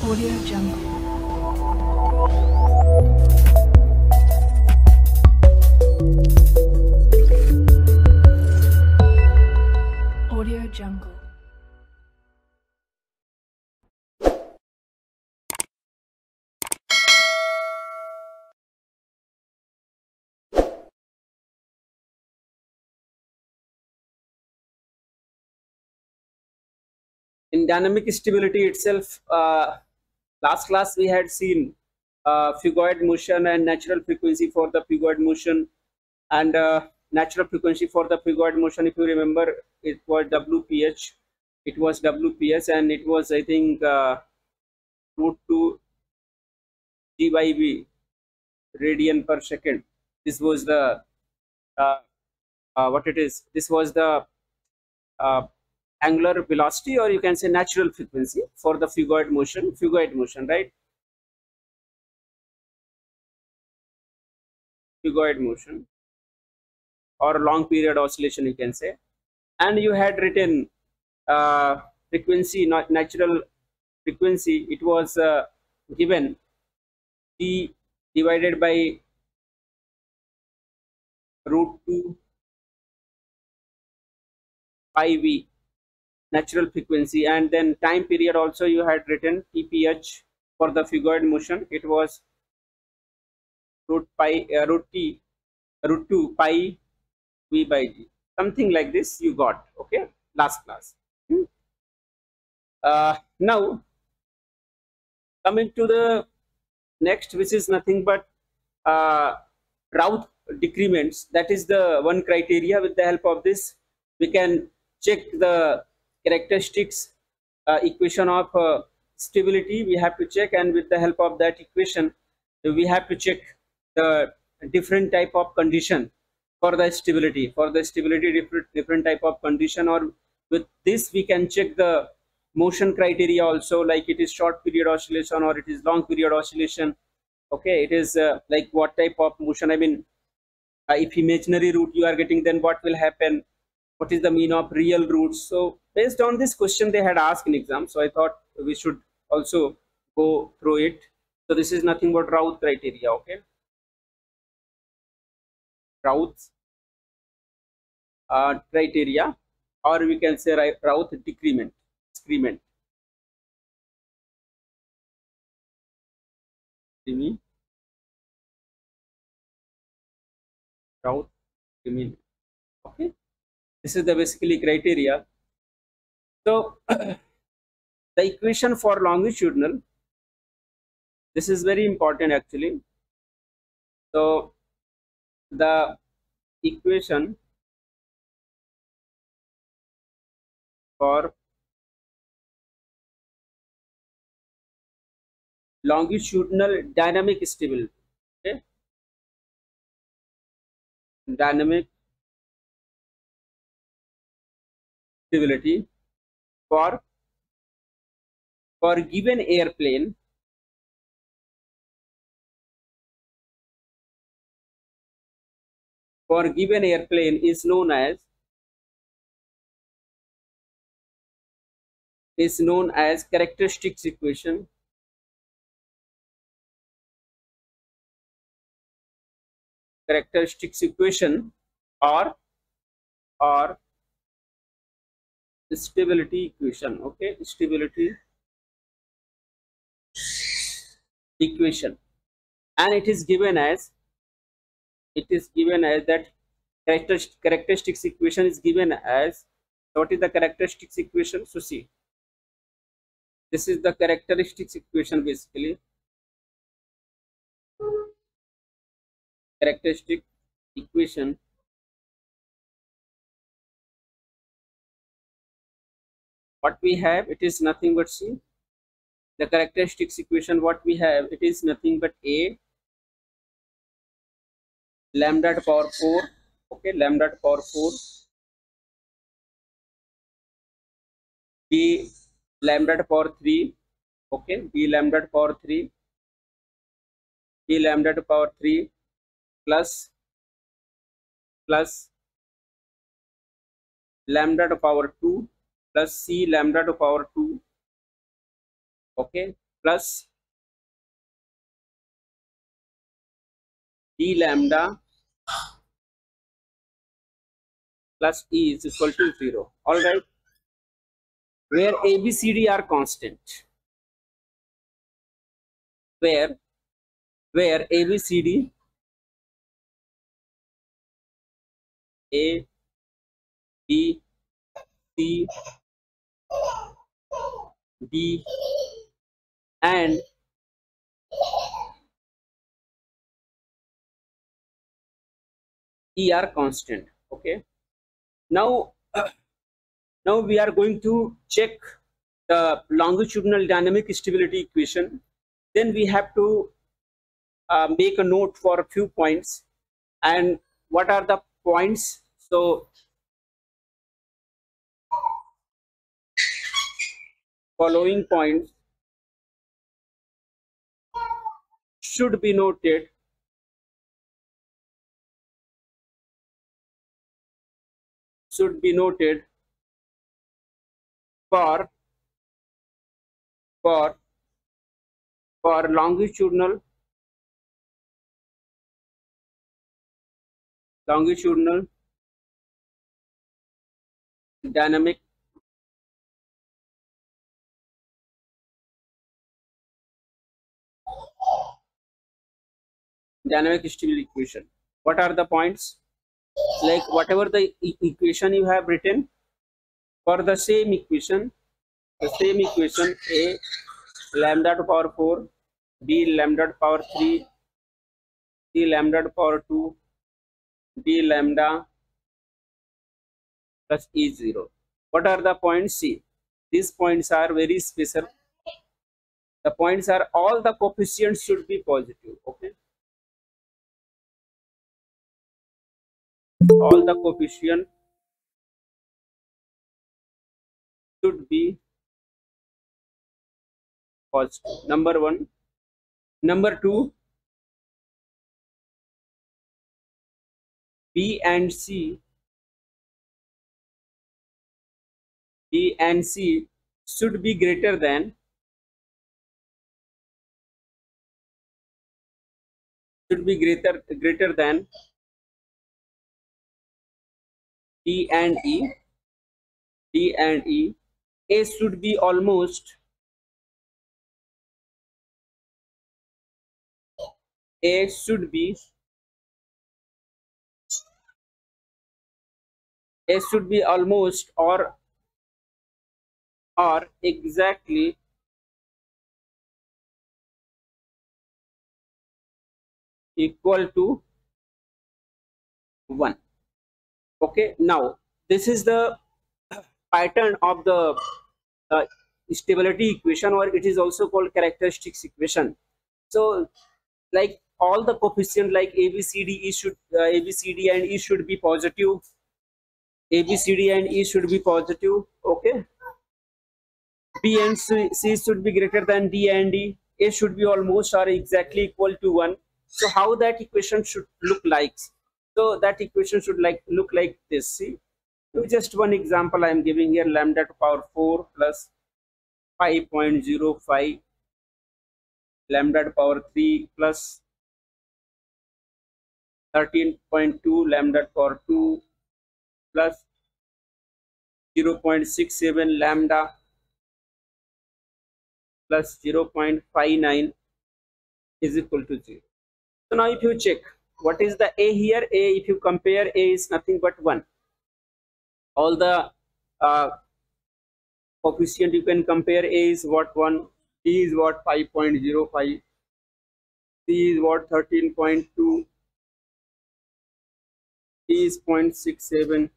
Audio Jungle. Audio Jungle. In dynamic stability itself, last class we had seen phugoid motion and natural frequency for the phugoid motion, and natural frequency for the phugoid motion, if you remember, it was WPH. It was WPH, and it was, I think, root 2 G by V radian per second. This was the what it is. This was the angular velocity, or you can say natural frequency for the phugoid motion, right? Phugoid motion or long period oscillation, you can say. And you had written frequency, not natural frequency. It was given T divided by root 2 pi V natural frequency, and then time period also you had written TPH for the phugoid motion. It was root 2 pi V by G, something like this you got, okay, last class. Now coming to the next, which is nothing but Routh decrements. That is the one criteria. With the help of this we can check the characteristics equation of stability. We have to check, and with the help of that equation we have to check the different type of condition for the stability. Different type of condition, or with this we can check the motion criteria also, like it is short period oscillation or it is long period oscillation. Okay, it is like what type of motion. I mean, if imaginary root you are getting, then what will happen? What is the mean of real roots? So based on this question they had asked in exam, so I thought we should also go through it. So this is nothing but Routh criteria. Okay, Routh criteria, or we can say Routh decrement. Routh decrement. Okay, this is the basically criteria. So the equation for longitudinal, this is very important actually. So the equation for longitudinal dynamic stability, okay, dynamic stability for given airplane, is known as characteristics equation. Or stability equation. Okay, stability equation, and it is given as that characteristics equation is given as, what is the characteristics equation? So see, this is the characteristics equation basically. Characteristic equation, what we have, it is nothing but, see, the characteristics equation what we have, it is nothing but A lambda to power 4, okay, lambda to power 4, B lambda to power 3, okay, B lambda to power 3, B lambda to power 3 plus lambda to power 2 plus C lambda to power 2, okay, plus d lambda plus E is equal to 0. All right, where A, B, C, D are constant. Where A, B, C, D, A, B, C, D, and E are constant. Okay. Now, now we are going to check the longitudinal dynamic stability equation. Then we have to make a note for a few points. And what are the points? So following points should be noted for longitudinal dynamic stability equation. What are the points? Like whatever the equation you have written, for the same equation, A lambda to power 4, B lambda to power 3, C lambda to power 2, D lambda plus E 0. What are the points? See, these points are very special. The points are all the coefficients should be positive. Okay, all the coefficients should be positive. Number 1. Number 2, B and C should be greater than D and E. A should be almost almost or exactly equal to 1. Okay, now this is the pattern of the stability equation, or it is also called characteristics equation. So like all the coefficient like A, B, C, D, E should A, B, C, D and E should be positive. A, B, C, D and E should be positive. Okay, B and C should be greater than D and E. A should be almost or exactly equal to 1. So how that equation should look like? So that equation should look like this. See, just one example I am giving here: lambda to power 4 plus 5.05, lambda to power 3 plus 13.2, lambda to power 2 plus 0.67, lambda plus 0.59 is equal to 0. So now if you check what is the A here, A, if you compare, A is nothing but 1. All the coefficient you can compare, A is what, 1, D is what, 5.05, C is what, 13.2, E is 0.67,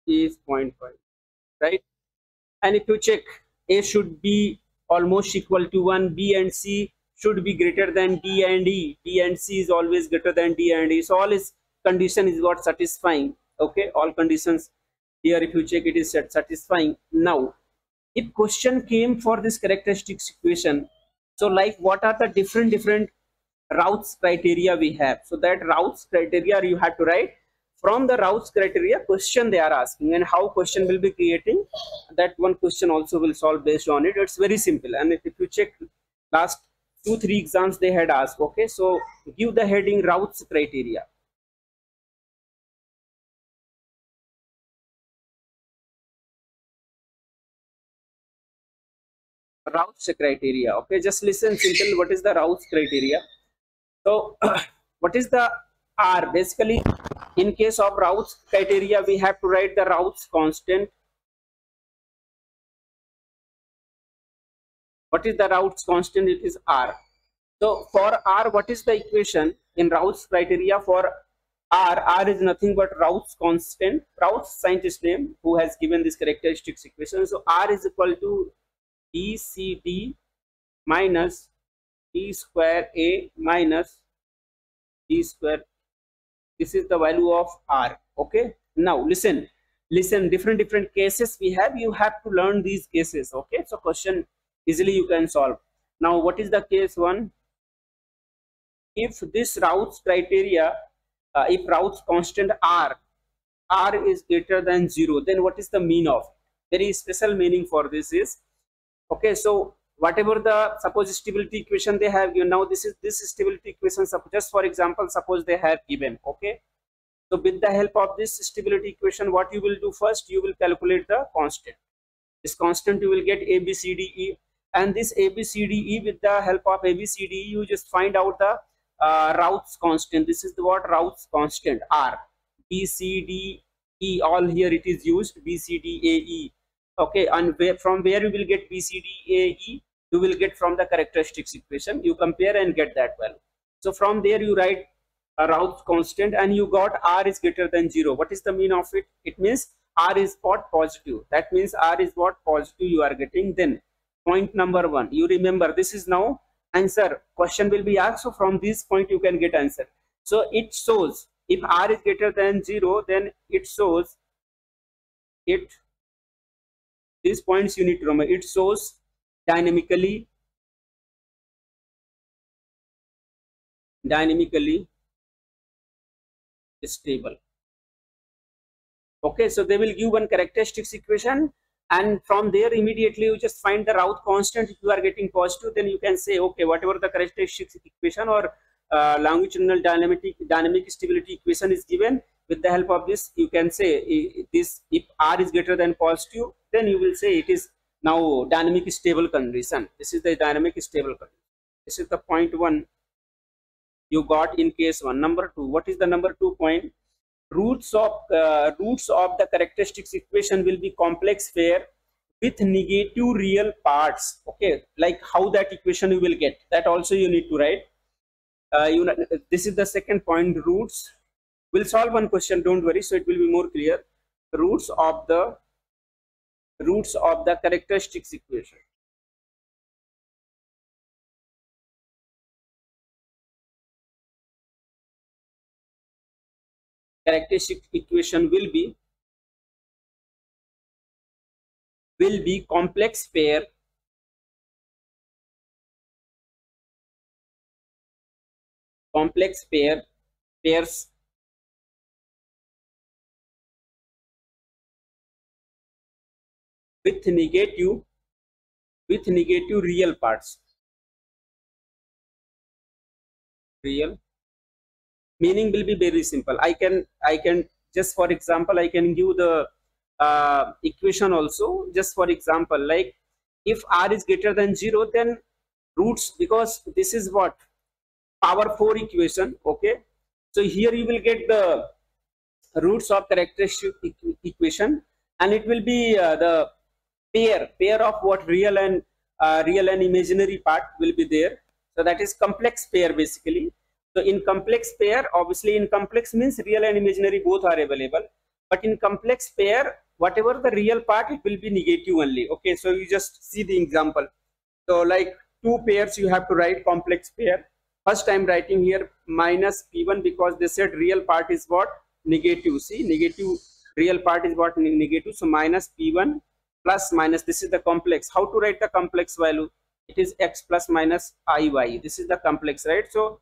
E is 0.5, right? And if you check, A should be almost equal to 1, B and C should be greater than D and E, D and C is always greater than D and E. So all is condition is what satisfying. Okay, all conditions here if you check, it is satisfying. Now if question came for this characteristics equation, so like what are the different Routh'S criteria we have? So that Routh'S criteria you have to write. from the Routh'S criteria question they are asking, and how question will be creating, that one question also will solve based on it. It's very simple. And if you check last 2-3 exams they had asked, okay, so give the heading Routh'S criteria. Routh'S criteria. Okay, just listen simple. What is the Routh'S criteria? So what is the R? Basically, in case of Routh'S criteria, we have to write the Routh'S constant. What is the Routh'S constant? It is R. So for R, what is the equation in Routh'S criteria for R? R is nothing but Routh'S constant. Routh'S scientist name who has given this characteristics equation. So R is equal to BCD minus D square A minus D square. This is the value of R. Okay. Now listen, different cases we have. You have to learn these cases. Okay. So question easily you can solve. Now what is the case 1? If this Routh'S criteria, if Routh'S constant R is greater than 0, then what is the mean of it? Very special meaning for this is, okay, so whatever the suppose stability equation they have given, now this is this stability equation, just for example, suppose they have given, okay, so with the help of this stability equation, what you will do first, you will calculate the constant. This constant you will get A, B, C, D, E, and this A, B, C, D, E, with the help of A, B, C, D, E, you just find out the Routh'S constant. This is the what Routh'S constant R. B, C, D, E, all here it is used, B, C, D, A, E. Okay, and from where you will get B, C, D, A, E, you will get from the characteristics equation. You compare and get that value. So from there you write a Routh'S constant, and you got R is greater than 0. What is the mean of it? It means R is what? Positive. That means R is what? Positive you are getting. Then point number 1, you remember this is now answer. Question will be asked, so from this point you can get answer. So it shows if R is greater than 0, then it shows it, these points you need to remember, it shows dynamically stable. Okay, so they will give one characteristics equation, and from there immediately you just find the Routh constant. If you are getting positive, then you can say, okay, whatever the characteristics equation or longitudinal dynamic stability equation is given, with the help of this you can say this, if R is greater than positive, then you will say it is now dynamic stable condition. This is the dynamic stable condition. This is the point 1 you got in case 1. Number 2, what is the number 2 point? Roots of the characteristics equation will be complex pair with negative real parts. Okay, like how that equation you will get, that also you need to write. This is the second point. Roots, we'll solve one question, don't worry, so it will be more clear. Roots of the characteristics equation. Characteristic equation will be complex pairs with negative real parts. Real meaning will be very simple. I can just for example I can give the equation also. Just for example, like if R is greater than 0, then roots, because this is what power 4 equation. Okay, so here you will get the roots of characteristic equation, and it will be the pair of what real and imaginary part will be there. So that is complex pair basically. So in complex pair, obviously in complex means real and imaginary both are available, but in complex pair, whatever the real part, it will be negative only. Okay, so you just see the example. So like 2 pairs you have to write complex pair. First I am writing here minus P1 because they said real part is what? Negative. See, negative real part is what? Negative. So minus P1 plus minus, this is the complex. How to write the complex value? It is x plus minus iy. This is the complex, right? So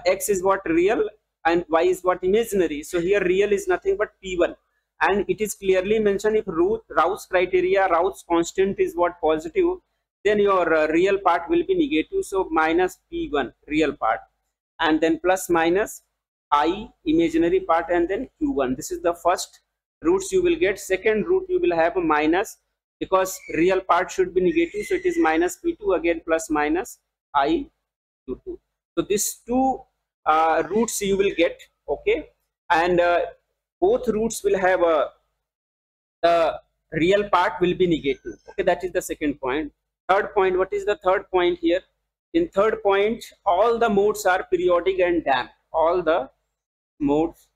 x is what? Real, and y is what? Imaginary. So here real is nothing but P1, and it is clearly mentioned if Routh's criteria, Routh's constant is what? Positive, then your real part will be negative. So minus P1 real part, and then plus minus I imaginary part, and then Q1. This is the first roots you will get. Second root you will have a minus, because real part should be negative, so it is minus P2 again plus minus I Q2. So these two roots you will get, okay, and both roots will have the real part will be negative, okay. That is the second point. Third point, what is the third point here? In third point, all the modes are periodic and damped. All the modes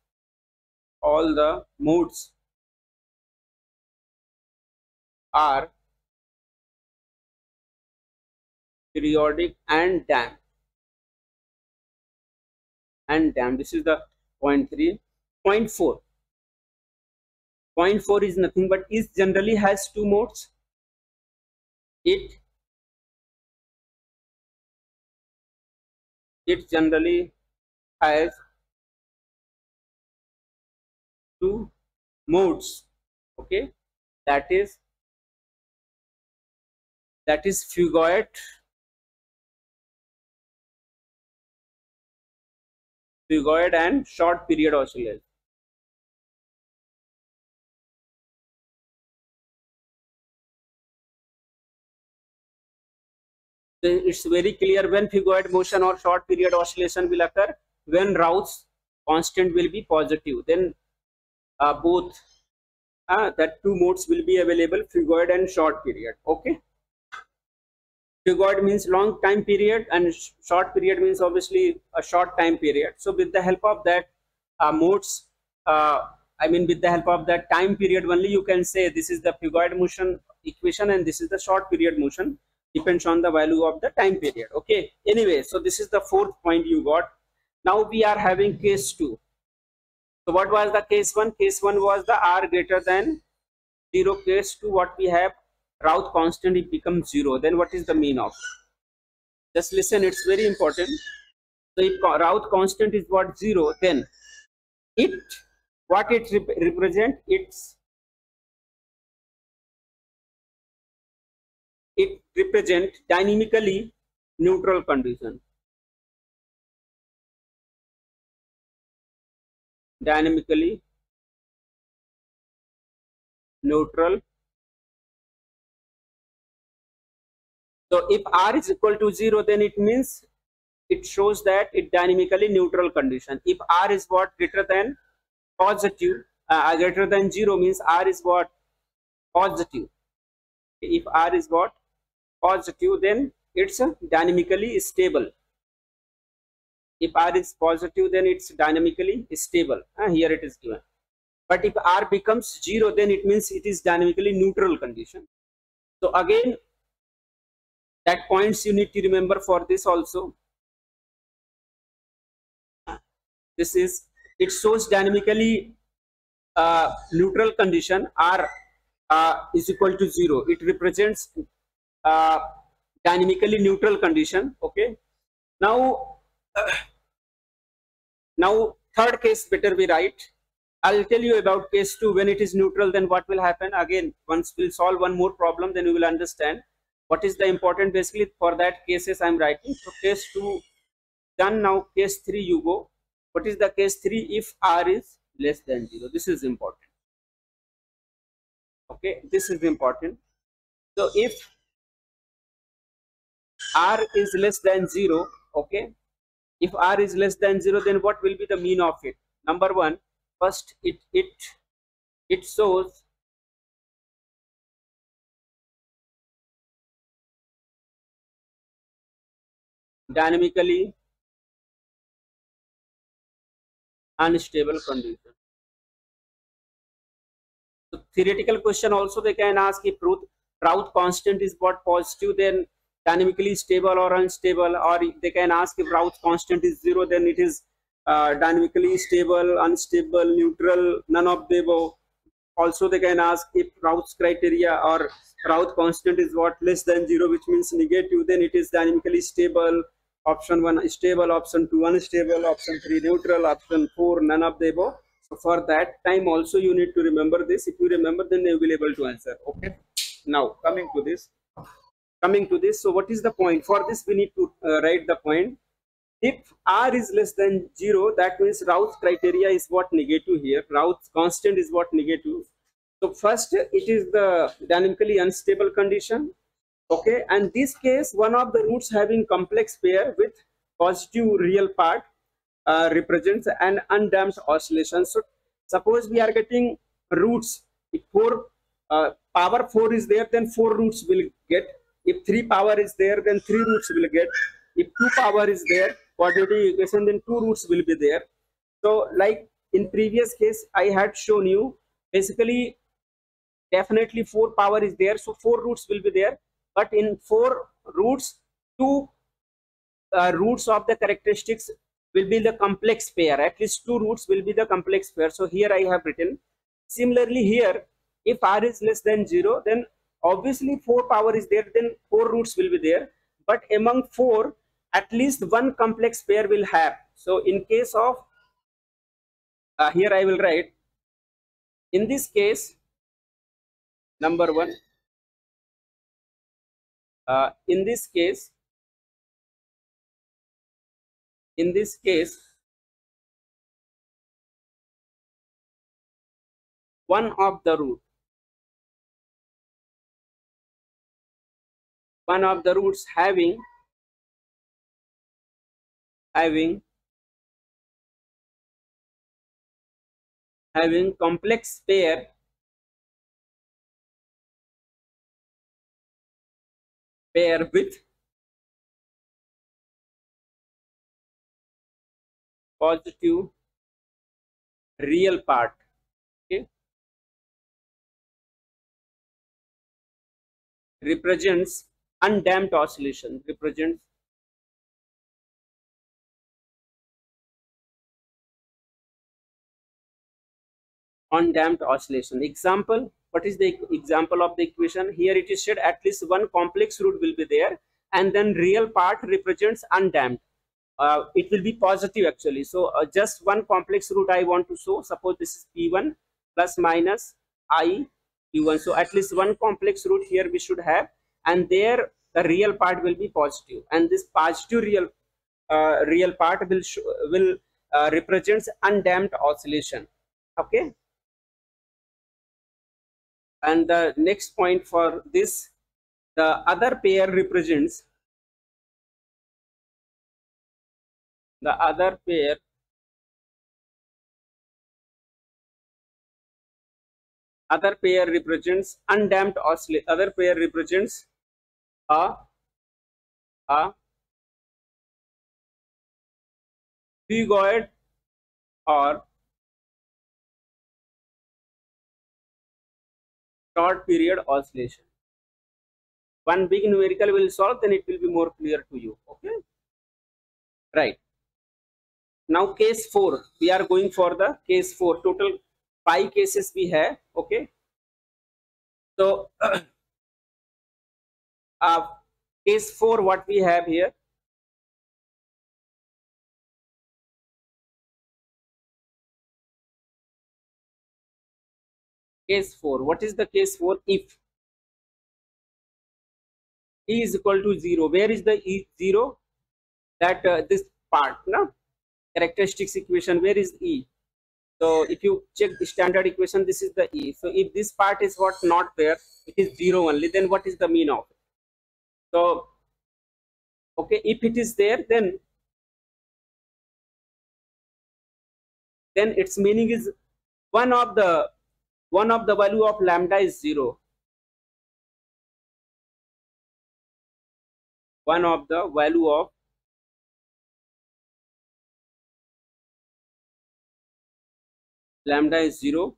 are periodic and damped. This is the point 3. Point 4. Point 4 is nothing but is generally has two modes. It generally has two modes, okay. That is phugoid and short period oscillation. So it's very clear when phugoid motion or short period oscillation will occur when Routh's constant will be positive, then both that two modes will be available, phugoid and short period, okay. Phugoid means long time period and short period means obviously a short time period. So with the help of that modes, with the help of that time period only, you can say this is the phugoid motion equation and this is the short period motion, depends on the value of the time period, okay. Anyway, so this is the fourth point you got. Now we are having case 2. So what was the case 1? Case 1 was the r greater than 0. Case 2, what we have? Routh constant, it becomes 0. Then what is the mean of? Just listen, it's very important. So if Routh constant is what? 0, then what it represent? It represent dynamically neutral condition. Dynamically neutral. So if r is equal to 0, then it means it shows that it dynamically neutral condition. If r is what? Greater than positive, greater than 0 means r is what? Positive. If r is what? Positive, then it's dynamically stable. If r is positive, then it's dynamically stable. Here it is given. But if r becomes 0, then it means it is dynamically neutral condition. So again, that points you need to remember for this also. This is, it shows dynamically neutral condition, r is equal to 0. It represents dynamically neutral condition, okay. Now third case better we write. I'll tell you about case 2. When it is neutral, then what will happen? Again, once we'll solve one more problem, then you will understand what is the important. Basically for that cases I'm writing. So case 2 done. Now case 3 you go. What is the case 3? If r is less than 0. This is important, okay. This is important. So if r is less than 0, okay, if r is less than 0, then what will be the mean of it? Number 1, first it shows dynamically unstable condition. So theoretical question also they can ask, if Routh constant is what? Positive, then dynamically stable or unstable, or they can ask if Routh constant is 0, then it is dynamically stable, unstable, neutral, none of the above. Also they can ask if Routh's criteria or Routh constant is what? Less than 0, which means negative, then it is dynamically stable option 1 stable, option 2 unstable, option 3 neutral, option 4 none of the above. So for that time also you need to remember this. If you remember, then you will be able to answer. Okay. Now coming to this. So what is the point? For this we need to write the point. If r is less than 0, that means Routh's criteria is what? Negative here. Routh's constant is what? Negative. So first it is the dynamically unstable condition. Okay, and this case one of the roots having complex pair with positive real part represents an undamped oscillation. So suppose we are getting roots. If power 4 is there, then 4 roots will get. If 3 power is there, then 3 roots will get. If 2 power is there, quadratic equation, then 2 roots will be there. So like in previous case I had shown you, basically definitely 4 power is there, so 4 roots will be there. But in 4 roots, 2 roots of the characteristics will be the complex pair. At least 2 roots will be the complex pair. So here I have written. Similarly here, if r is less than 0, then obviously 4 power is there, then 4 roots will be there. But among 4, at least 1 complex pair will have. So in case of, here I will write, in this case, number 1, in this case, one of the roots having complex pair with positive real part. Okay, represents undamped oscillation. Represents undamped oscillation. Example, what is the example of the equation? Here it is said at least 1 complex root will be there, and then real part represents undamped. It will be positive actually. So just 1 complex root I want to show. Suppose this is p1 plus minus I p1. So at least 1 complex root here we should have, and there the real part will be positive, and this positive real part will represents undamped oscillation. Okay. And the next point for this, the other pair represents undamped oscillation. Other pair represents a phygoid or short period oscillation. One big numerical will solve, then it will be more clear to you. Okay, right. Now case 4, we are going for the case 4. Total 5 cases we have. Okay, so case 4, what we have here? Case 4, what is the case 4? If E is equal to 0, where is the E 0? That this part, no? Characteristics equation, where is E? So if you check the standard equation, this is the E. So if this part is what not there, it is 0 only, then what is the mean of it? So okay, if it is there, then its meaning is one of the value of lambda is 0. One of the value of lambda is 0,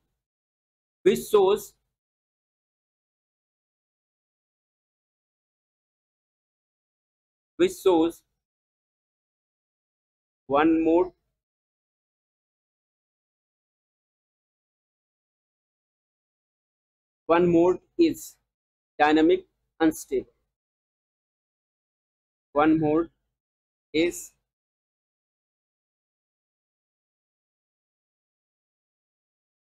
which shows one mode is dynamic unstable. One mode is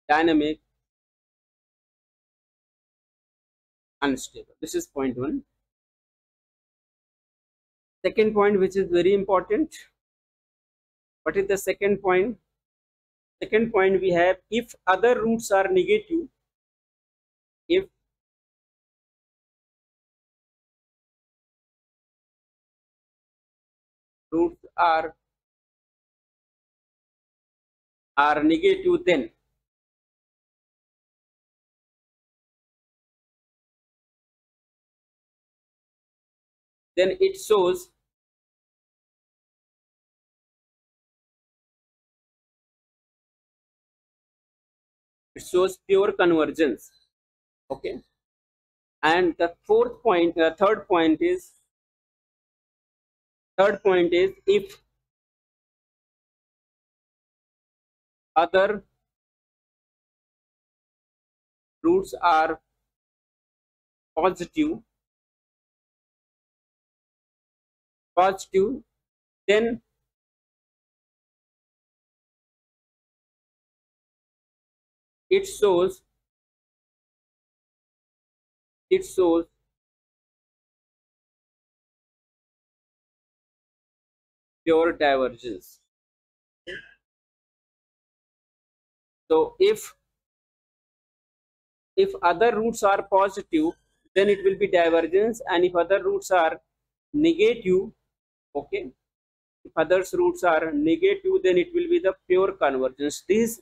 dynamic unstable. This is point 1. Second point, which is very important. What is the second point? Second point, we have if other roots are negative, if roots are negative, then it shows pure convergence. Okay. And the third point is if other roots are positive, then it shows pure divergence. So if other roots are positive, then it will be divergence, and if other roots are negative, okay, if others roots are negative, then it will be the pure convergence. This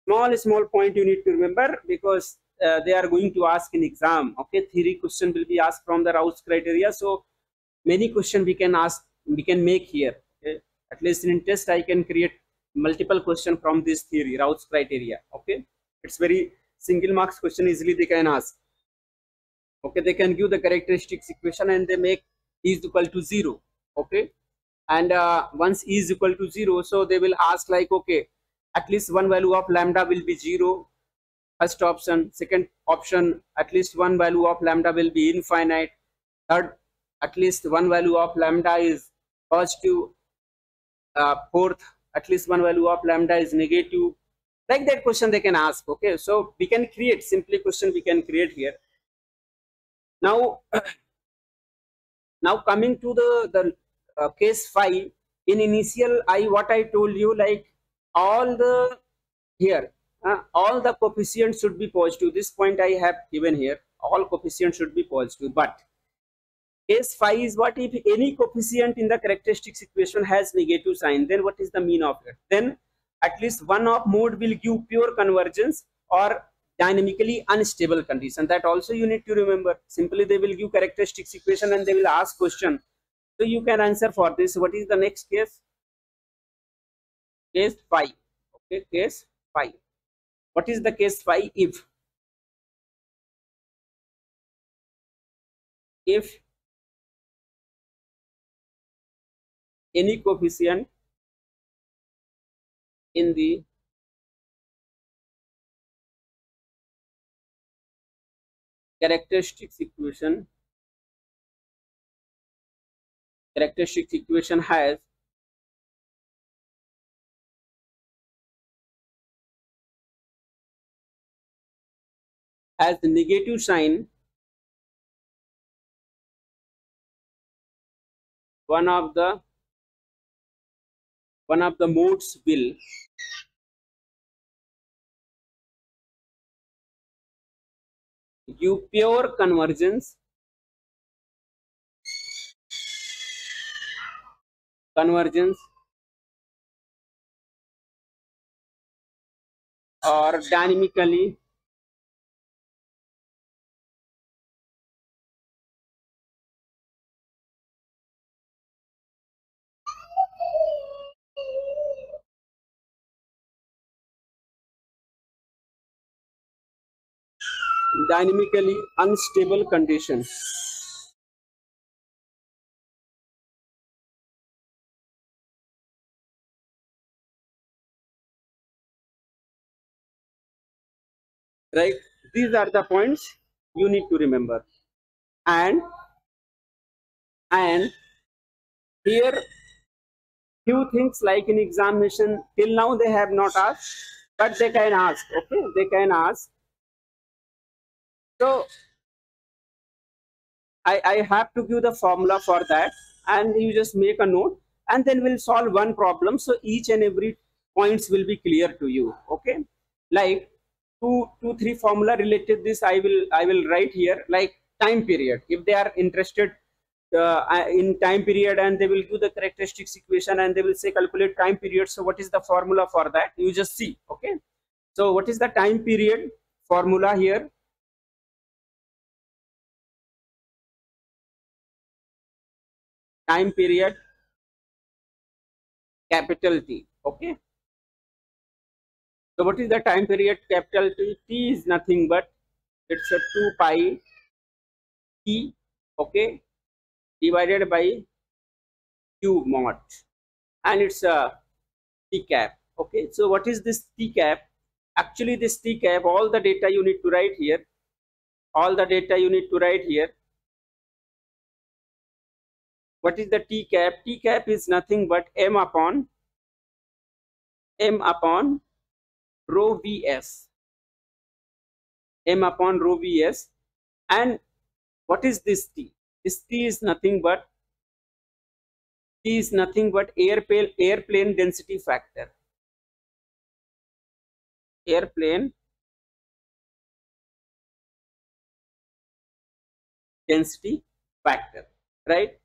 small point you need to remember, because they are going to ask in exam. Okay, theory question will be asked from the Routh'S criteria, so many questions we can make here. Okay? At least in test I can create multiple questions from this theory, Routh'S criteria. Okay, it's very single marks question, easily they can ask. Okay, they can give the characteristics equation and they make E is equal to 0. Okay, and once E is equal to 0, so they will ask like, okay, at least one value of lambda will be 0, first option. Second option, at least one value of lambda will be infinite. Third, at least one value of lambda is positive. Fourth, at least one value of lambda is negative. Like that question they can ask. Okay, so we can create simply question we can create here. Now now coming to the case 5, in initial what I told you, like all the here all the coefficients should be positive. This point I have given here, all coefficients should be positive. But case 5 is what if any coefficient in the characteristics equation has negative sign, then what is the mean of it? Then at least one of mode will give pure convergence or dynamically unstable condition. That also you need to remember. Simply they will give characteristics equation and they will ask question, so you can answer for this. What is the next case? Case 5. Okay, case 5. What is the case 5? If any coefficient in the characteristics equation has the negative sign, one of the modes will give pure convergence or dynamically unstable condition. Right, these are the points you need to remember. And here few things like in examination till now they have not asked, but they can ask. Okay, they can ask. So I have to give the formula for that, and you just make a note, and then we'll solve one problem. So each and every points will be clear to you. Okay, like two, three formula related this I will write here, like time period. If they are interested in time period, and they will do the characteristics equation, and they will say calculate time period. So what is the formula for that? You just see. Okay, so what is the time period formula here? Time period, capital T. Okay, so what is the time period, capital T? T is nothing but it's a 2 pi T, okay, divided by Q mod, and it's a T cap. Okay, so what is this T cap? Actually this T cap, all the data you need to write here, all the data you need to write here. What is the T cap? T cap is nothing but m upon rho Vs, m upon rho Vs. And what is this T? This T is nothing but airplane density factor. Airplane density factor, right?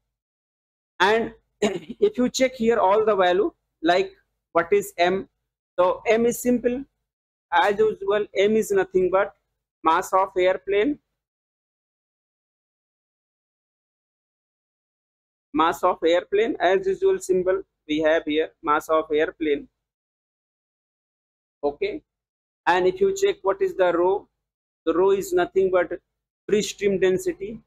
And if you check here all the value, like what is m? So m is simple as usual. M is nothing but mass of airplane, as usual symbol we have here, mass of airplane. Okay, and if you check what is the rho, the rho is nothing but free stream density.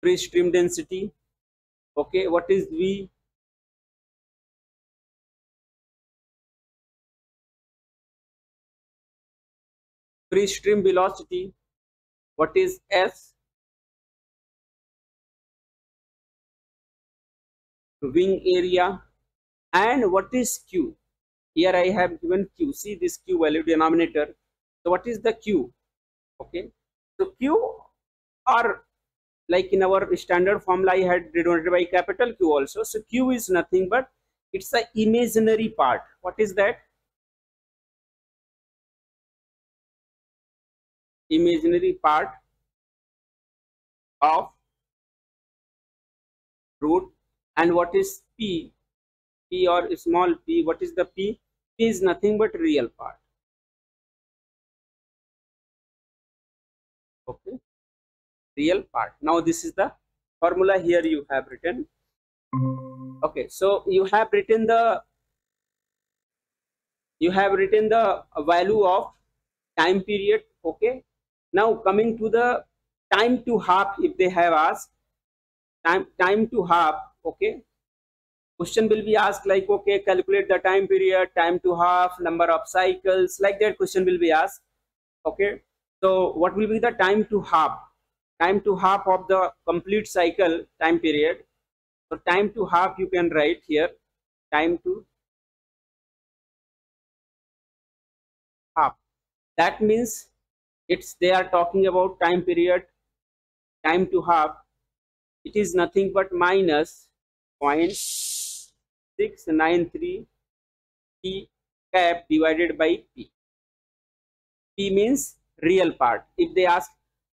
Free stream density. Okay, what is V? Free stream velocity. What is S? Wing area. And what is Q? Here I have given Q. See this Q value denominator. So what is the Q? Okay, so Q, or like in our standard formula I had denoted by capital Q also. So Q is nothing but it's the imaginary part. What is that? Imaginary part of root. And what is P? P or small p, what is the P? P is nothing but real part. Okay, real part. Now this is the formula here you have written. Okay, so you have written the value of time period. Okay, now coming to the time to half, if they have asked time to half. Okay, question will be asked like, okay, calculate the time period, time to half, number of cycles, like that question will be asked. Okay, so what will be the time to half? Time to half of the complete cycle time period. So time to half you can write here, time to half. That means they are talking about time period, time to half. It is nothing but minus 0.693 T cap divided by P. P means real part. If they ask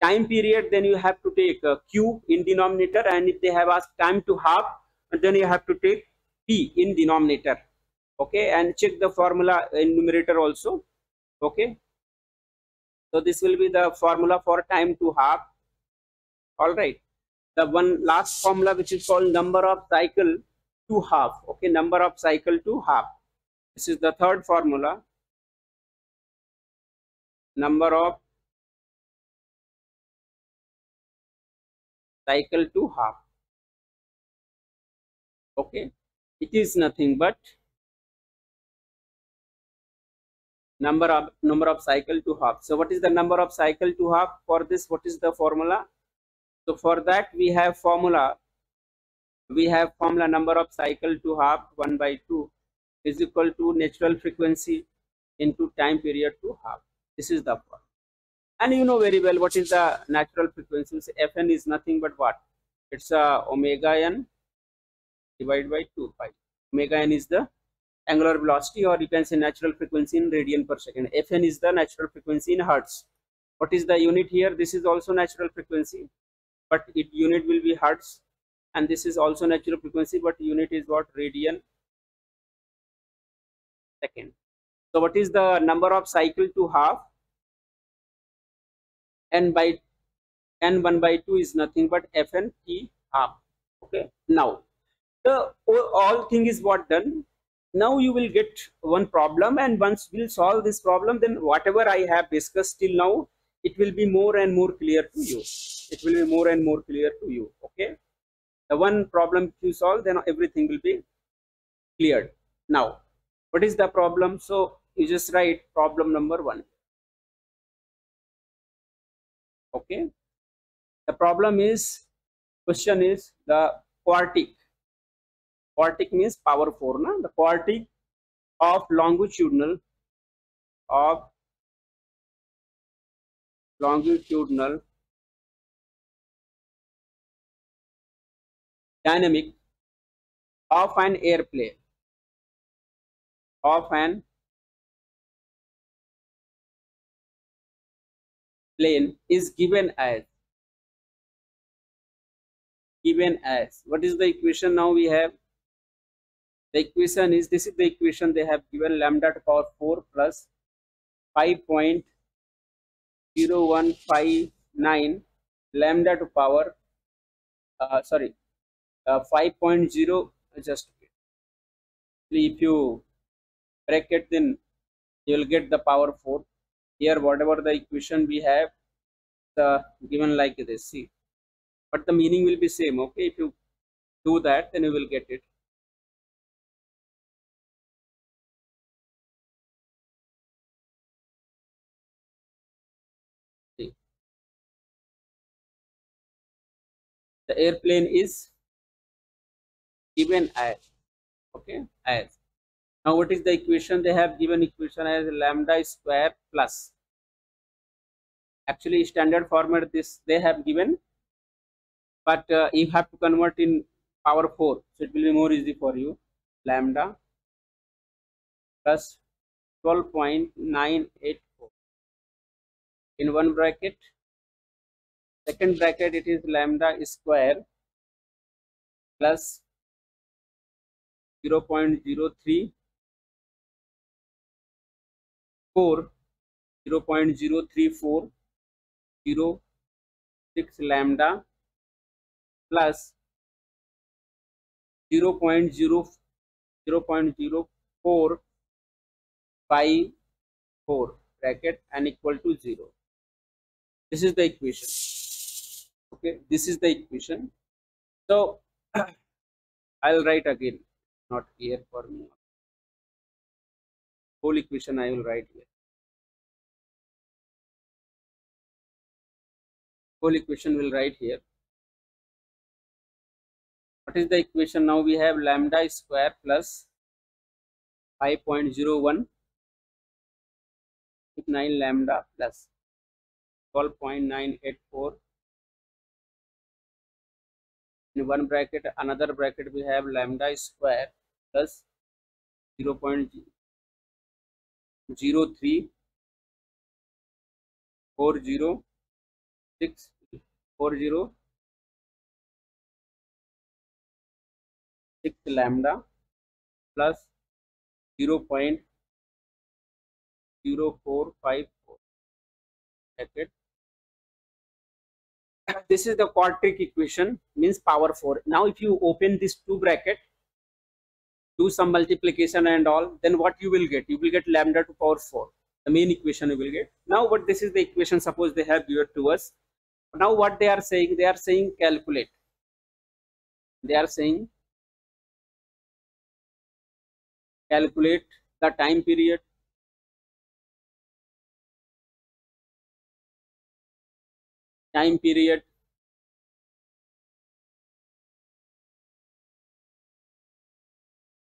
time period, then you have to take Q in denominator, and if they have asked time to half, then you have to take P in denominator. Okay, and check the formula in numerator also. Okay, so this will be the formula for time to half. All right, the one last formula which is called number of cycle to half. Okay, number of cycle to half. This is the third formula. Number of cycle to half. Okay, it is nothing but number of cycle to half. So what is the number of cycle to half for this? What is the formula? So for that we have formula. We have formula number of cycle to half 1 by 2 is equal to natural frequency into time period to half. This is the formula. And you know very well what is the natural frequency. Fn is nothing but what? It's omega n divided by 2 pi. Omega n is the angular velocity, or you can say natural frequency in radian per second. Fn is the natural frequency in hertz. What is the unit here? This is also natural frequency, but its unit will be hertz, and this is also natural frequency, but unit is what? Radian second. So what is the number of cycle to half? N by n 1 by 2 is nothing but Fn t half. Okay, now the all thing is what done. Now you will get one problem, and once we'll solve this problem, then whatever I have discussed till now, it will be more and more clear to you. It will be more and more clear to you. Okay, the one problem you solve, then everything will be cleared. Now what is the problem? So you just write problem number 1. Okay, the problem is, question is the quartic. Quartic means power 4, na? The quartic of longitudinal dynamic of an airplane is given as what is the equation? Now we have the equation is, this is the equation they have given, lambda to power 4 plus 5.0159 lambda to power 5.0, just if you bracket, then you will get the power 4. Here whatever the equation we have, given like this, see, but the meaning will be same. Okay, if you do that, then you will get it. See, the airplane is given as, okay, as. Now what is the equation? They have given equation as lambda square plus, actually standard format this they have given, but you have to convert in power 4, so it will be more easy for you. Lambda plus 12.984 in one bracket, second bracket it is lambda square plus 0.034 0.03406 lambda plus 0.0454 bracket and equal to 0. This is the equation. Okay, this is the equation. So I'll write again, not here for me. Whole equation I will write here. Whole equation will write here. What is the equation? Now we have lambda square plus 5.01 9 lambda plus 12.984 in one bracket, another bracket we have lambda square plus 0.03406 lambda plus 0.0454 bracket. This is the quadratic equation, means power 4. Now if you open this two bracket, do some multiplication and all, then what you will get? You will get lambda to power 4, the main equation you will get. Now what this is the equation, suppose they have given to us. Now what they are saying? They are saying calculate. They are saying calculate the time period,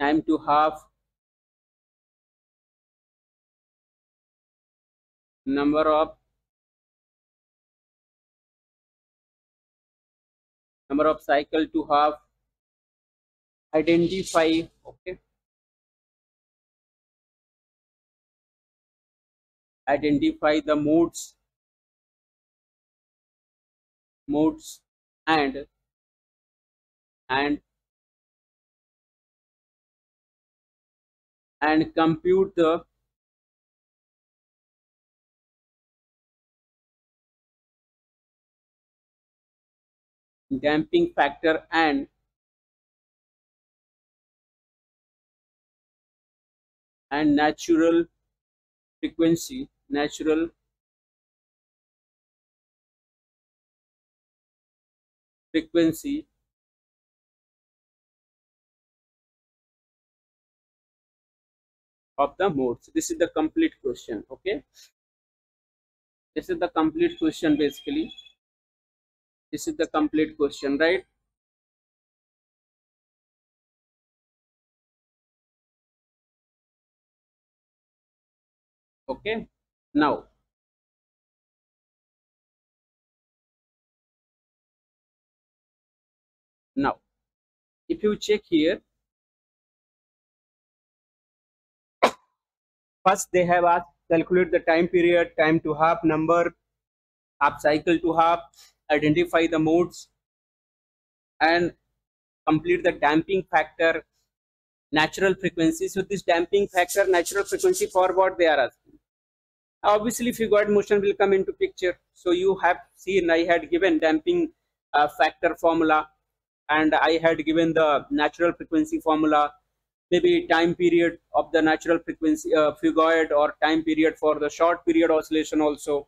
time to half, number of cycle to half, identify, okay, identify the modes and compute the damping factor and natural frequency of the modes. This is the complete question. Okay, this is the complete question. Basically, this is the complete question, right? Okay, now if you check here, first they have asked calculate the time period, time to half, number, half cycle to half, identify the modes, and complete the damping factor, natural frequency. So this damping factor, natural frequency, for what they are asking. Obviously figured motion will come into picture. So you have seen I had given damping factor formula, and I had given the natural frequency formula, maybe time period of the natural frequency figured, or time period for the short period oscillation also.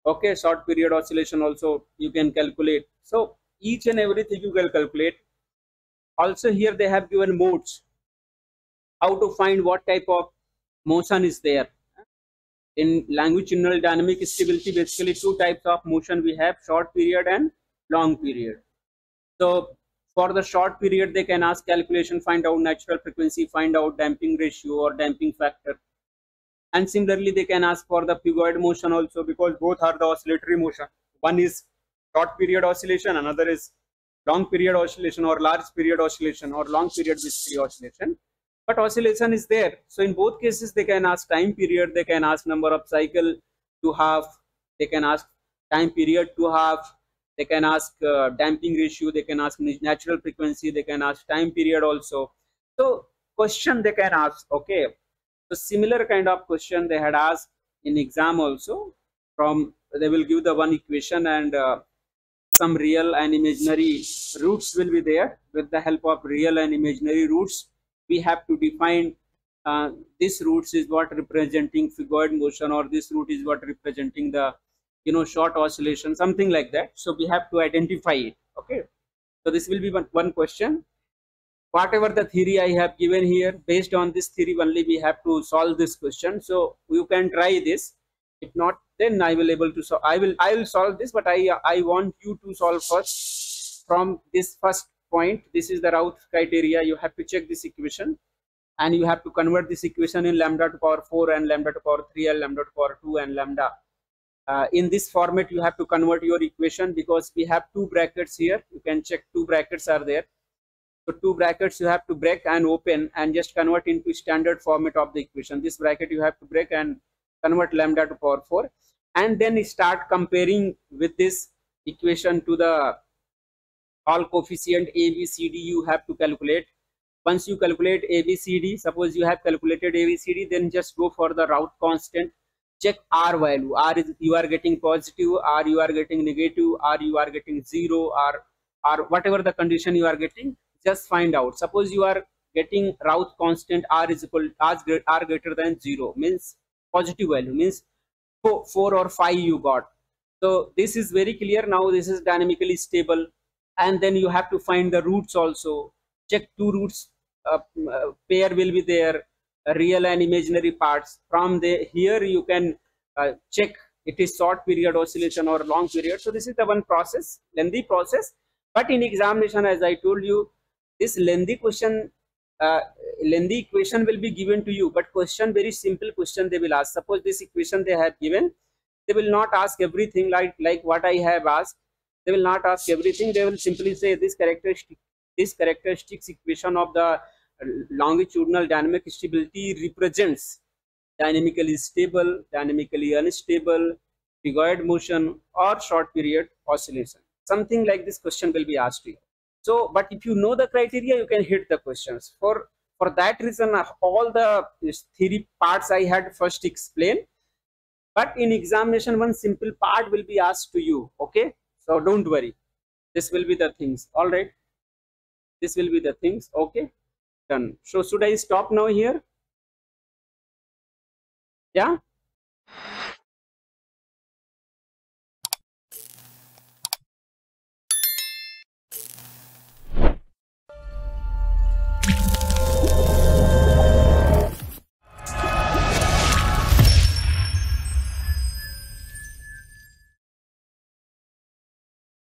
Okay, short period oscillation also you can calculate. So each and everything you can calculate. Also here they have given modes, how to find what type of motion is there. In longitudinal dynamic stability, basically two types of motion we have, short period and long period. So for the short period they can ask calculation, find out natural frequency, find out damping ratio or damping factor. And similarly they can ask for the figured motion also, because both are the oscillatory motion. One is short period oscillation, another is long period oscillation or large period oscillation or long period discrete oscillation. But oscillation is there. So in both cases they can ask time period, they can ask number of cycle to half, they can ask time period to half, they can ask damping ratio, they can ask natural frequency, they can ask time period also. So question they can ask. Okay, so similar kind of question they had asked in exam also. From they will give the one equation and some real and imaginary roots will be there. With the help of real and imaginary roots, we have to define this roots is what representing figured motion, or this root is what representing the short oscillation, something like that. So we have to identify it. Okay, so this will be one question. Whatever the theory I have given here, based on this theory only we have to solve this question. So you can try this. If not, then I will able to solve. I will solve this, but I want you to solve first from this first point. This is the Routh'S criteria. You have to check this equation, and you have to convert this equation in lambda to power 4 and lambda to power 3 and lambda to power 2 and lambda. In this format you have to convert your equation, because we have two brackets here. You can check two brackets are there. So two brackets you have to break and open and just convert into standard format of the equation. This bracket you have to break and convert lambda to power 4, and then start comparing with this equation to the all coefficient A, B, C, D you have to calculate. Once you calculate A, B, C, D, suppose you have calculated A, B, C, D, then just go for the Routh constant. Check R value. R is you are getting positive, R you are getting negative, R you are getting 0, or whatever the condition you are getting. Just find out. Suppose you are getting Routh constant R is equal R greater than 0, means positive value, means 4 or 5 you got. So this is very clear. Now this is dynamically stable, and then you have to find the roots also. Check two roots pair will be there, real and imaginary parts. From the here you can check it is short period oscillation or long period. So this is the one process, lengthy process. But in examination, as I told you, this lengthy question lengthy equation will be given to you, but question, very simple question they will ask. Suppose this equation they have given, they will not ask everything like what I have asked. They will not ask everything. They will simply say this characteristics equation of the longitudinal dynamic stability represents dynamically stable, dynamically unstable, figured motion, or short period oscillation. Something like this question will be asked to you. So, but if you know the criteria, you can hit the questions. For that reason, all the theory parts I had first explained. But in examination, one simple part will be asked to you. Okay, so don't worry. This will be the things. All right. This will be the things. Okay, done. So should I stop now here? Yeah.